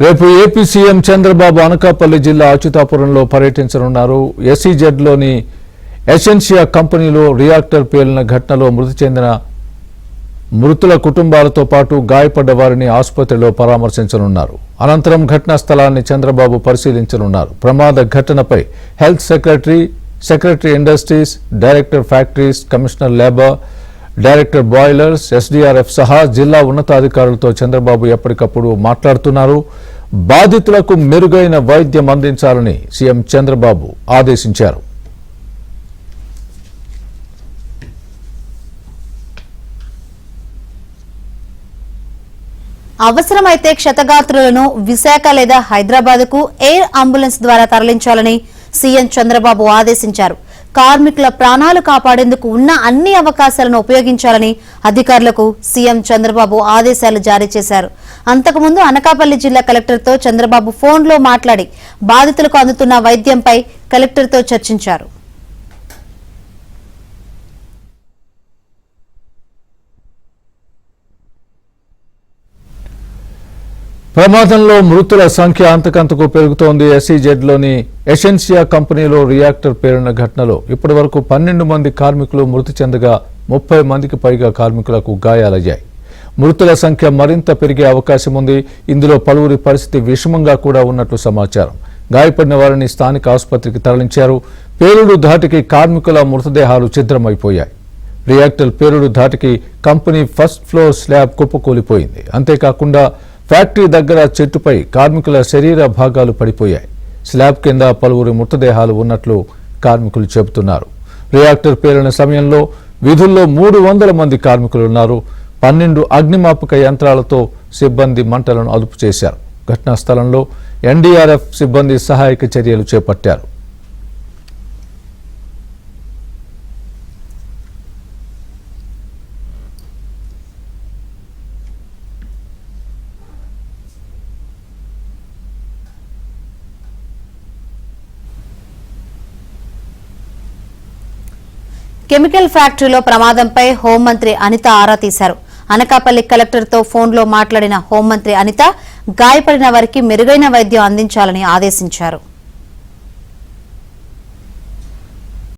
రేపు AP CM Chandrababu Anakapalli జిల్లా అచ్యుతాపురంలో పర్యటించనున్నారు. ఎస్ఈజెడ్లోని ఎసెన్షియా కంపెనీలో రియాక్టర్ పేలిన ఘటనలో మృతి చెందిన మృతుల కుటుంబాలతో పాటు గాయపడ్డ వారిని ఆసుపత్రిలో పరామర్శించనున్నారు. అనంతరం ఘటనా స్థలాన్ని చంద్రబాబు పరిశీలించనున్నారు. ప్రమాద ఘటనపై health secretary industries, director factories, commissioner labour, director boilers, SDRF సహా జిల్లా ఉన్నతాధికారులతో చంద్రబాబు ఎప్పటికప్పుడు మాట్లాడుతున్నారు. బాధితులకు మెరుగైన వైద్యం అందించాలని సీఎం చంద్రబాబు ఆదేశించారు. అవసరమైతే క్షతగాత్రులను విశాఖ లేదా హైదరాబాద్కు ఎయిర్ అంబులెన్స్ ద్వారా తరలించాలని సీఎం చంద్రబాబు ఆదేశించారు. కార్మికుల ప్రాణాలు కాపాడేందుకు ఉన్న అన్ని అవకాశాలను ఉపయోగించాలని అధికారులకు సీఎం చంద్రబాబు ఆదేశాలు జారీ చేశారు. అంతకుముందు అనకాపల్లి జిల్లా కలెక్టర్తో చంద్రబాబు ఫోన్లో మాట్లాడి బాధితులకు అందుతున్న వైద్యంపై కలెక్టర్తో చర్చించారు. ప్రమాదంలో మృతుల సంఖ్య అంతకంతకు పెరుగుతోంది. ఎస్ఈజెడ్లోని ఎసెన్షియా కంపెనీలో రియాక్టర్ పేలిన ఘటనలో ఇప్పటివరకు 12 మంది కార్మికులు మృతి చెందగా 30 మందికి పైగా కార్మికులకు గాయాలయ్యాయి. మృతుల సంఖ్య మరింత పెరిగే అవకాశం ఉంది. ఇందులో పలువురి పరిస్థితి విషమంగా కూడా ఉన్నట్లు సమాచారం. గాయపడిన వారిని స్థానిక ఆసుపత్రికి తరలించారు. పేలుడు ధాటికి కార్మికుల మృతదేహాలు ఛిద్రమైపోయాయి. రియాక్టర్ పేలుడు ధాటికి కంపెనీ ఫస్ట్ ఫ్లోర్ స్లాబ్ కుప్పకూలిపోయింది. అంతేకాకుండా ఫ్యాక్టరీ దగ్గర చెట్టుపై కార్మికుల శరీర భాగాలు పడిపోయాయి. స్లాబ్ కింద పలువురి మృతదేహాలు ఉన్నట్లు కార్మికులు చెబుతున్నారు. రియాక్టర్ పేలిన సమయంలో విధుల్లో 300 మంది కార్మికులున్నారు. 12 అగ్నిమాపక యంత్రాలతో సిబ్బంది మంటలను అదుపు చేశారు. ఘటనా స్థలంలో ఎన్డీఆర్ఎఫ్ సిబ్బంది సహాయక చర్యలు చేపట్టారు. కెమికల్ ఫ్యాక్టరీలో ప్రమాదంపై హోంమంత్రి అనిత ఆరా తీశారు. అనకాపల్లి కలెక్టర్తో ఫోన్లో మాట్లాడిన హోంమంత్రి అనిత గాయపడిన వారికి మెరుగైన వైద్యం అందించాలని ఆదేశించారు.